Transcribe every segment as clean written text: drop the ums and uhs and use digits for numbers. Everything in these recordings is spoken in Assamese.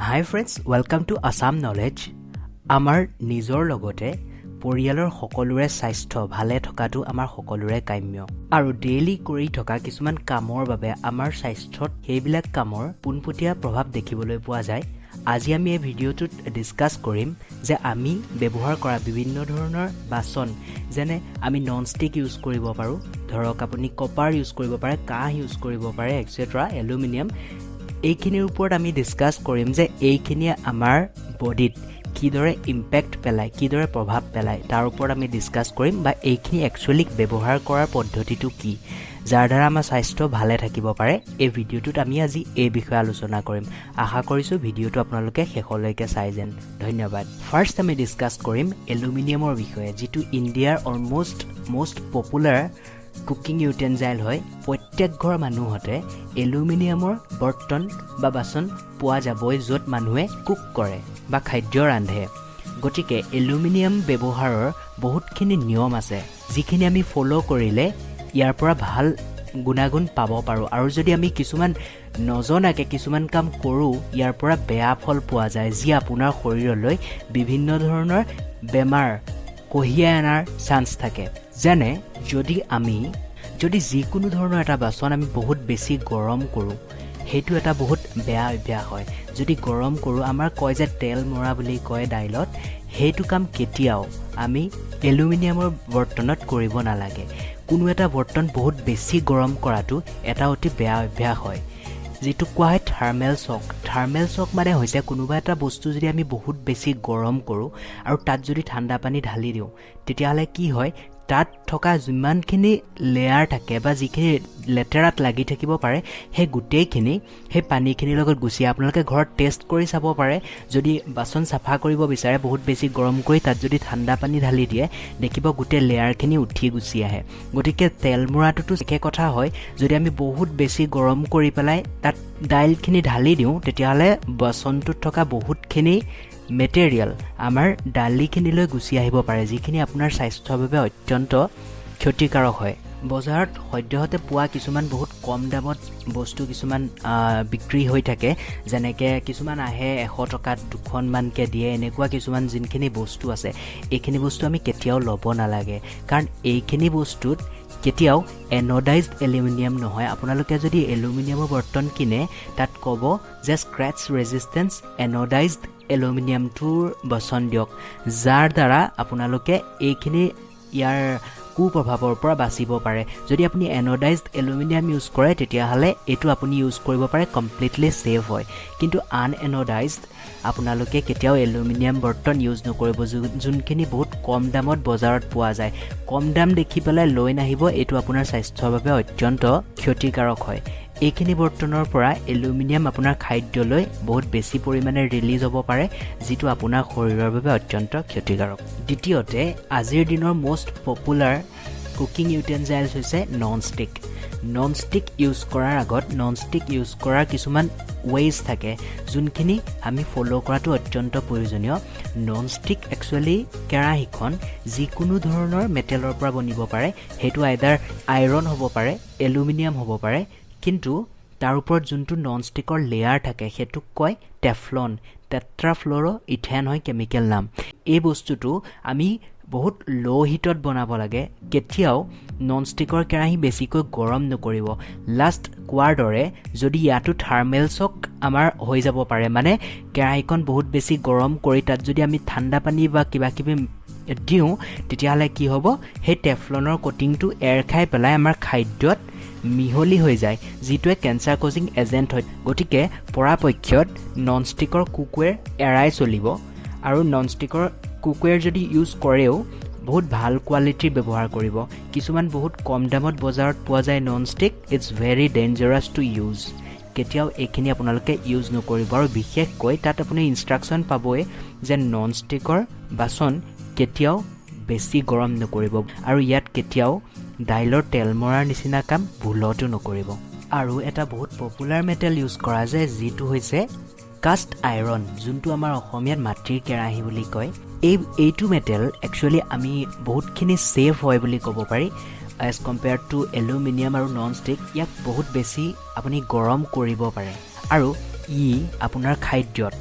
Hi friends, welcome to Assam Knowledge. আমাৰ নিজৰ লগতে পৰিয়ালৰ সকলোৰে স্বাস্থ্য ভালে থকাটো আমাৰ সকলোৰে কাম্য আৰু ডেইলি কৰি থকা কিছুমান কামৰ বাবে আমাৰ স্বাস্থ্যত সেইবিলাক কামৰ পোনপটীয়া প্ৰভাৱ দেখিবলৈ পোৱা যায়। আজি আমি এই ভিডিঅ'টোত ডিসকাস কৰিম যে আমি ব্যৱহাৰ কৰা বিভিন্ন ধৰণৰ বাচন যেনে আমি নন ষ্টিক ইউজ কৰিব পাৰো, ধৰক আপুনি কপাৰ ইউজ কৰিব পাৰে, কাঁহ ইউজ কৰিব পাৰে এটসেট্ৰা, এলুমিনিয়াম। এইখিনিৰ ওপৰত আমি ডিসকাস কৰিম যে এইখিনিয়ে আমাৰ বডিত কিদৰে ইম্প্যাক্ট পেলায়, কিদৰে প্ৰভাৱ পেলায় তাৰ ওপৰত আমি ডিসকাস কৰিম বা এইখিনি একচুয়ালি ব্যৱহাৰ কৰাৰ পদ্ধতিটো কি যাৰ দ্বাৰা আমাৰ স্বাস্থ্য ভালে থাকিব পাৰে। এই ভিডিঅ'টোত আমি আজি এই বিষয়ে আলোচনা কৰিম। আশা কৰিছো ভিডিঅ'টো আপোনালোকে শেষলৈকে চাই যেন। ধন্যবাদ। ফাৰ্ষ্ট আমি ডিসকাস কৰিম এলুমিনিয়ামৰ বিষয়ে, যিটো ইণ্ডিয়াৰ অলমোষ্ট মোষ্ট পপুলাৰ কুকিং ইউটেনজাইল হয়। প্ৰত্যেক ঘৰ মানুহতে এলুমিনিয়ামৰ বৰ্তন বা বাচন পোৱা যাবই য'ত মানুহে কুক কৰে বা খাদ্য ৰান্ধে। গতিকে এলুমিনিয়াম ব্যৱহাৰৰ বহুতখিনি নিয়ম আছে যিখিনি আমি ফলো কৰিলে ইয়াৰ পৰা ভাল গুণাগুণ পাব পাৰোঁ, আৰু যদি আমি কিছুমান নজনাকে কিছুমান কাম কৰোঁ ইয়াৰ পৰা বেয়া ফল পোৱা যায় যি আপোনাৰ শৰীৰলৈ বিভিন্ন ধৰণৰ বেমাৰ কঢ়িয়াই অনাৰ চান্স থাকে। যেনে যদি যিকোনো ধৰণৰ এটা বাচন আমি বহুত বেছি গৰম কৰোঁ, সেইটো এটা বহুত বেয়া অভ্যাস হয়। যদি গৰম কৰোঁ, আমাৰ কয় যে তেল মৰা বুলি কয় দাইলত, সেইটো কাম কেতিয়াও আমি এলুমিনিয়ামৰ বৰ্তনত কৰিব নালাগে। কোনো এটা বৰ্তন বহুত বেছি গৰম কৰাটো এটা অতি বেয়া অভ্যাস হয়, যিটো কোৱা হয় থাৰ্মেল শ্বক। থাৰ্মেল শ্বক মানে হৈছে কোনোবা এটা বস্তু যদি আমি বহুত বেছি গৰম কৰোঁ আৰু তাত যদি ঠাণ্ডা পানী ঢালি দিওঁ, তেতিয়াহ'লে কি হয়, তাত থকা যিমানখিনি লেয়াৰ থাকে বা যিখিনি লেতেৰাত লাগি থাকিব পাৰে সেই গোটেইখিনি সেই পানীখিনিৰ লগত গুচি আহে। আপোনালোকে ঘৰত টেষ্ট কৰি চাব পাৰে। যদি বাচন চাফা কৰিব বিচাৰে বহুত বেছি গৰম কৰি তাত যদি ঠাণ্ডা পানী ঢালি দিয়ে, দেখিব গোটেই লেয়াৰখিনি উঠি গুচি আহে। গতিকে তেল মৰাটোতো একে কথা হয়। যদি আমি বহুত বেছি গৰম কৰি পেলাই তাত দাইলখিনি ঢালি দিওঁ, তেতিয়াহ'লে বাচনটোত থকা বহুতখিনি মেটেৰিয়েল আমাৰ দালিখিনিলৈ গুচি আহিব পাৰে, যিখিনি আপোনাৰ স্বাস্থ্যৰ বাবে অত্যন্ত ক্ষতিকাৰক হয়। বজাৰত সদ্যহতে পোৱা কিছুমান বহুত কম দামত বস্তু কিছুমান বিক্ৰী হৈ থাকে, যেনেকৈ কিছুমান আহে 100 টকাত দুখনমানকৈ দিয়ে। এনেকুৱা কিছুমান যোনখিনি বস্তু আছে, এইখিনি বস্তু আমি কেতিয়াও ল'ব নালাগে, কাৰণ এইখিনি বস্তুত কেতিয়াও এনডাইজড এলুমিনিয়াম নহয়। আপোনালোকে যদি এলুমিনিয়ামৰ বৰ্তন কিনে তাত ক'ব যে স্ক্ৰেচ ৰেজিষ্টেঞ্চ এনডাইজড এলুমিনিয়ামটোৰ বাচন দিয়ক, যাৰ দ্বাৰা আপোনালোকে এইখিনি ইয়াৰ কুপ্ৰভাৱৰ পৰা বাচিব পাৰে। যদি আপুনি এনডাইজড এলুমিনিয়াম ইউজ কৰে তেতিয়াহ'লে এইটো আপুনি ইউজ কৰিব পাৰে, কমপ্লিটলি ছেফ হয়। কিন্তু আনএনডাইজড আপোনালোকে কেতিয়াও এলুমিনিয়াম বৰ্তন ইউজ নকৰিব, যোনখিনি বহুত কম দামত বজাৰত পোৱা যায়। কম দাম দেখি পেলাই লৈ নাহিব, এইটো আপোনাৰ স্বাস্থ্যৰ বাবে অত্যন্ত ক্ষতিকাৰক হয়। এইখিনি বৰ্তনৰ পৰা এলুমিনিয়াম আপোনাৰ খাদ্যলৈ বহুত বেছি পৰিমাণে ৰিলিজ হ'ব পাৰে, যিটো আপোনাৰ শৰীৰৰ বাবে অত্যন্ত ক্ষতিকাৰক। দ্বিতীয়তে, আজিৰ দিনৰ মোষ্ট পপুলাৰ কুকিং ইউটেনজাইলছ হৈছে non stick. Non stick use কৰাৰ আগত নন ষ্টিক ইউজ কৰাৰ কিছুমান ৱেইজ থাকে, যোনখিনি আমি ফ'ল' কৰাটো অত্যন্ত প্ৰয়োজনীয়। নন ষ্টিক একচুৱেলি কেৰাহীখন যিকোনো ধৰণৰ মেটেলৰ পৰা বনিব পাৰে, সেইটো আইদাৰ আইৰণ হ'ব পাৰে, এলুমিনিয়াম হ'ব পাৰে, কিন্তু তাৰ ওপৰত যোনটো নন ষ্টিকৰ লেয়াৰ থাকে সেইটোক কয় টেফলন, টেট্ৰাফ্ল'ৰ ইথেন হয় কেমিকেল নাম। এই বস্তুটো আমি বহুত ল' হিটত বনাব লাগে। কেতিয়াও নন ষ্টিকৰ কেৰাহী বেছিকৈ গৰম নকৰিব। লাষ্ট কোৱাৰ দৰে যদি ইয়াতো থাৰ্মেল শ্বক আমাৰ হৈ যাব পাৰে, মানে কেৰাহীখন বহুত বেছি গৰম কৰি তাত যদি আমি ঠাণ্ডা পানী বা কিবা কিবি দিওঁ, তেতিয়াহ'লে কি হ'ব, সেই টেফলনৰ কোটিংটো এৰ খাই পেলাই আমাৰ খাদ্যত মিহলি হৈ যায়, যিটোৱে কেঞ্চাৰ কজিং এজেণ্ট হয়। গতিকে পৰাপক্ষত নন ষ্টিকৰ কুকৱেৰ এৰাই চলিব, আৰু নন ষ্টিকৰ কুকৱেৰ যদি ইউজ কৰেও বহুত ভাল কোৱালিটিৰ ব্যৱহাৰ কৰিব। কিছুমান বহুত কম দামত বজাৰত পোৱা যায় non stick, it's very dangerous to use. কেতিয়াও এইখিনি আপোনালোকে ইউজ নকৰিব, আৰু বিশেষকৈ তাত আপুনি ইনষ্ট্ৰাকশ্যন পাবই যে নন ষ্টিকৰ বাচন কেতিয়াও বেছি গৰম নকৰিব, আৰু ইয়াত কেতিয়াও দাইলৰ তেল মৰাৰ নিচিনা কাম ভুলতো নকৰিব। আৰু এটা বহুত পপুলাৰ মেটেল ইউজ কৰা যায়, যিটো হৈছে কাষ্ট আইৰণ, যোনটো আমাৰ অসমীয়াত মাটিৰ কেৰাহী বুলি কয়। এইটো মেটেল একচুৱেলি আমি বহুতখিনি ছেফ হয় বুলি ক'ব পাৰি এজ কম্পেয়াৰ্ড টু এলুমিনিয়াম আৰু নন ষ্টিক। ইয়াক বহুত বেছি আপুনি গৰম কৰিব পাৰে, আৰু ই আপোনাৰ খাদ্যত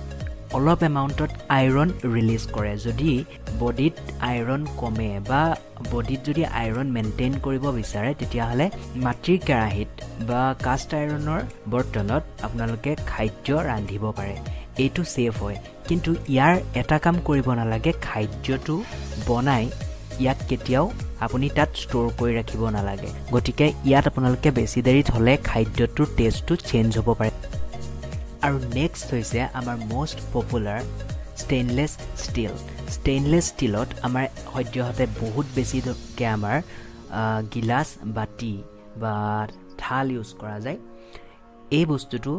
অলপ এমাউণ্টত আইৰণ ৰিলিজ কৰে যদি বডিত আইৰণ কমে বা বডিত যদি আইৰণ মেইনটেইন কৰিব বিচাৰে তেতিয়াহ'লে মাটিৰ কেৰাহীত বা কাষ্ট আইৰণৰ বৰ্তনত আপোনালোকে খাদ্য ৰান্ধিব পাৰে এইটো সেফ হয় কিন্তু ইয়াৰ এটা কাম কৰিব নালাগে খাদ্যটো বনাই ইয়াক কেতিয়াও আপুনি তাত ষ্ট'ৰ কৰি ৰাখিব নালাগে গতিকে ইয়াত আপোনালোকে বেছি দেৰি থ'লে খাদ্যটোৰ টেষ্টটো চেঞ্জ হ'ব পাৰে আৰু নেক্সট হৈছে আমাৰ মোষ্ট পপুলাৰ ষ্টেইনলেছ ষ্টিলত আমাৰ সদ্যহতে বহুত বেছিকৈ আমাৰ গিলাচ বাতি বা থাল ইউজ কৰা যায় এই বস্তুটো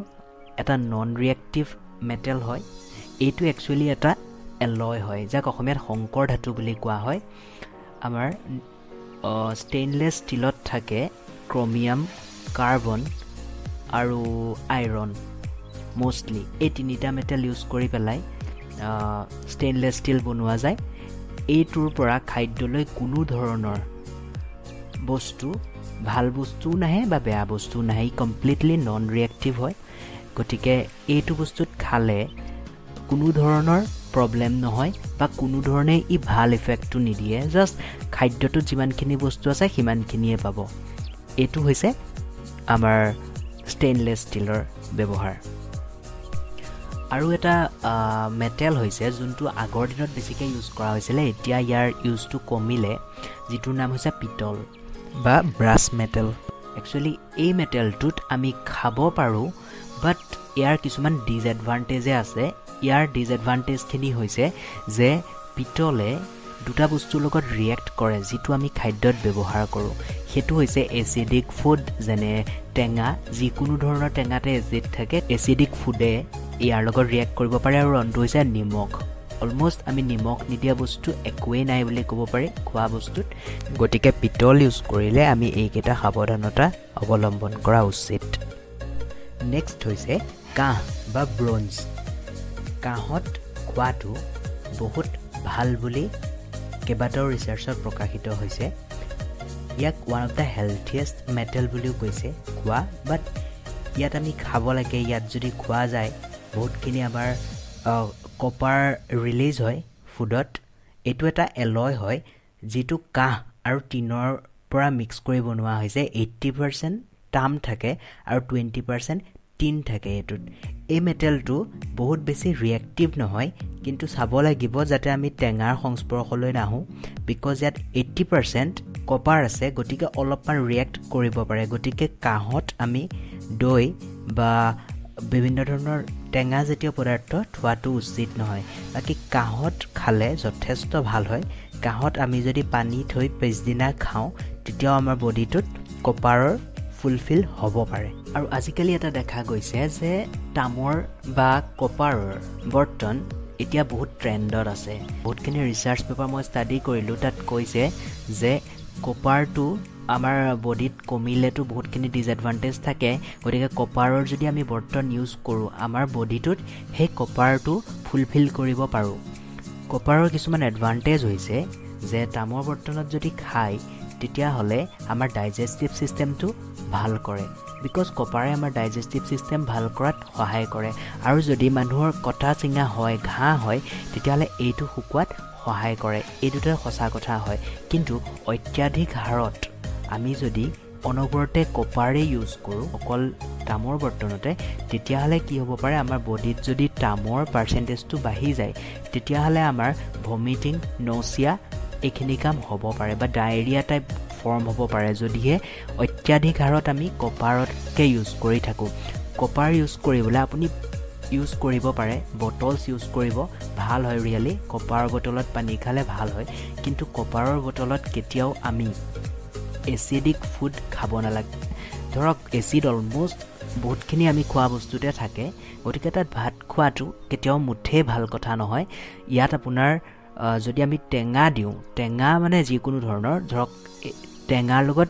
এটা নন ৰিয়েক্টিভ মেটেল হয় এইটো একচুৱেলি এটা এলয় হয় যাক অসমীয়াত শংকৰ ধাতু বুলি কোৱা হয় আমাৰ ষ্টেইনলেছ ষ্টিলত থাকে ক্ৰমিয়াম কাৰ্বন আৰু আইৰণ মোষ্টলি এই তিনিটা মেটেল ইউজ কৰি পেলাই ষ্টেইনলেছ ষ্টিল বনোৱা যায় এইটোৰ পৰা খাদ্যলৈ কোনো ধৰণৰ বস্তু ভাল বস্তু নাহে বা বেয়া বস্তু নাহে কমপ্লিটলি নন ৰিয়েক্টিভ হয় গতিকে এইটো বস্তুত খালে কোনো ধৰণৰ প্ৰব্লেম নহয় বা কোনো ধৰণে ই ভাল ইফেক্টটো নিদিয়ে জাষ্ট খাদ্যটোত যিমানখিনি বস্তু আছে সিমানখিনিয়ে পাব এইটো হৈছে আমাৰ ষ্টেইনলেছ ষ্টিলৰ ব্যৱহাৰ আৰু এটা মেটেল হৈছে যোনটো আগৰ দিনত বেছিকৈ ইউজ কৰা হৈছিলে এতিয়া ইয়াৰ ইউজটো কমিলে যিটোৰ নাম হৈছে পিতল বা ব্ৰাছ মেটেল একচুৱেলি এই মেটেলটোত আমি খাব পাৰোঁ বাট ইয়াৰ কিছুমান ডিজএডভান্টেজে আছে ইয়াৰ ডিজএডভান্টেজখিনি হৈছে যে পিতলে দুটা বস্তুৰ লগত ৰিয়েক্ট কৰে যিটো আমি খাদ্যত ব্যৱহাৰ কৰোঁ সেইটো হৈছে এচিডিক ফুড যেনে টেঙা যিকোনো ধৰণৰ টেঙাতে এচিড থাকে এচিডিক ফুডে ইয়াৰ লগত ৰিয়েক্ট কৰিব পাৰে আৰু অনটো হৈছে নিমখ অলমষ্ট আমি নিমখ নিদিয়া বস্তু একোৱেই নাই বুলি ক'ব পাৰি খোৱা বস্তুত গতিকে পিতল ইউজ কৰিলে আমি এইকেইটা সাৱধানতা অৱলম্বন কৰা উচিত নেক্সট হৈছে কাঁহ বা ব্ৰঞ্জ কাঁহত খোৱাটো বহুত ভাল বুলি কেইবাটাও ৰিচাৰ্চত প্ৰকাশিত হৈছে ইয়াক ওৱান অফ দ্য হেল্থিয়েষ্ট মেটেল বুলিও কৈছে খোৱা বাট ইয়াত আমি খাব লাগে ইয়াত যদি খোৱা যায় বহুতখিনি আমাৰ কপাৰ ৰিলিজ হয় ফুডত এইটো এটা এলয় হয় যিটো কাঁহ আৰু টিনৰ পৰা মিক্স কৰি বনোৱা হৈছে 80% তাম থাকে আৰু 20% টিন থাকে এইটোত এই মেটেলটো বহুত বেছি ৰিয়েক্টিভ নহয় কিন্তু চাব লাগিব যাতে আমি টেঙাৰ সংস্পৰ্শলৈ নাহোঁ বিকজ ইয়াত 80% কপাৰ আছে গতিকে অলপমান ৰিয়েক্ট কৰিব পাৰে গতিকে কাঁহত আমি দৈ বা বিভিন্ন ধৰণৰ টেঙা জাতীয় পদাৰ্থ থোৱাটো উচিত নহয় বাকী কাঁহত খালে যথেষ্ট ভাল হয় কাঁহত আমি যদি পানী থৈ পিছদিনা খাওঁ তেতিয়াও আমাৰ বডিটোত কপাৰৰ ফুলফিল হ'ব পাৰে আৰু আজিকালি এটা দেখা গৈছে যে তামৰ বা কপাৰৰ বৰ্তন এতিয়া বহুত ট্ৰেণ্ডত আছে বহুতখিনি ৰিচাৰ্চ পেপাৰ মই ষ্টাডি কৰিলোঁ তাত কৈছে যে কপাৰটো আমাৰ বডিত কমিলেতো বহুতখিনি ডিজএডভান্টেজ থাকে গতিকে কপাৰৰ যদি আমি বৰ্তন ইউজ কৰোঁ আমাৰ বডিটোত সেই কপাৰটো ফুলফিল কৰিব পাৰোঁ কপাৰৰ কিছুমান এডভান্টেজ হৈছে যে তামৰ বৰ্তনত যদি খায় তেতিয়াহ'লে আমাৰ ডাইজেষ্টিভ ছিষ্টেমটো ভাল কৰে বিকজ কপাৰে আমাৰ ডাইজেষ্টিভ ছিষ্টেম ভাল কৰাত সহায় কৰে আৰু যদি মানুহৰ কটা চিঙা হয় ঘাঁ হয় তেতিয়াহ'লে এইটো শুকোৱাত সহায় কৰে এই দুটা সঁচা কথা হয় কিন্তু অত্যাধিক হাৰত আমি যদি অনবৰতে কপাৰে ইউজ কৰোঁ অকল তামৰ বৰ্তনতে তেতিয়াহ'লে কি হ'ব পাৰে আমাৰ বডিত যদি তামৰ পাৰ্চেণ্টেজটো বাঢ়ি যায় তেতিয়াহ'লে আমাৰ ভমিটিং নচিয়া এইখিনি কাম হ'ব পাৰে বা ডায়েৰিয়া টাইপ ফৰ্ম হ'ব পাৰে যদিহে অত্যাধিক হাৰত আমি কপাৰতকৈ ইউজ কৰি থাকোঁ কপাৰ ইউজ কৰিবলৈ আপুনি ইউজ কৰিব পাৰে বটলছ ইউজ কৰিব ভাল হয় ৰিয়েলি কপাৰৰ বটলত পানী খালে ভাল হয় কিন্তু কপাৰৰ বটলত কেতিয়াও আমি এচিডিক ফুড খাব নালাগে ধৰক এচিড অলমষ্ট বহুতখিনি আমি খোৱা বস্তুতে থাকে গতিকে তাত ভাত খোৱাটো কেতিয়াও মুঠেই ভাল কথা নহয় ইয়াত আপোনাৰ যদি আমি টেঙা দিওঁ টেঙা মানে যিকোনো ধৰণৰ ধৰক টেঙাৰ লগত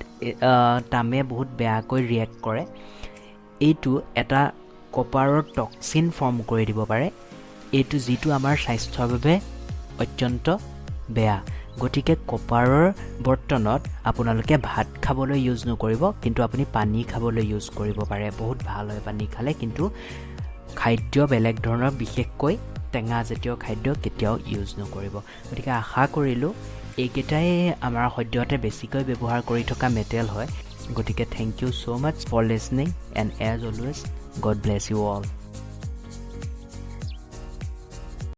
তামে বহুত বেয়াকৈ ৰিয়েক্ট কৰে এইটো এটা কপাৰৰ টক্সিন ফৰ্ম কৰি দিব পাৰে এইটো যিটো আমাৰ স্বাস্থ্যৰ বাবে অত্যন্ত বেয়া গতিকে কপাৰৰ বৰ্তনত আপোনালোকে ভাত খাবলৈ ইউজ নকৰিব কিন্তু আপুনি পানী খাবলৈ ইউজ কৰিব পাৰে বহুত ভাল হয় পানী খালে কিন্তু খাদ্য বেলেগ ধৰণৰ বিশেষকৈ টেঙা জাতীয় খাদ্য কেতিয়াও ইউজ নকৰিব গতিকে আশা কৰিলোঁ এইকেইটাই আমাৰ সদ্যহতে বেছিকৈ ব্যৱহাৰ কৰি থকা মেটেৰিয়েল হয় গতিকে thank you so much for listening and as always God bless you all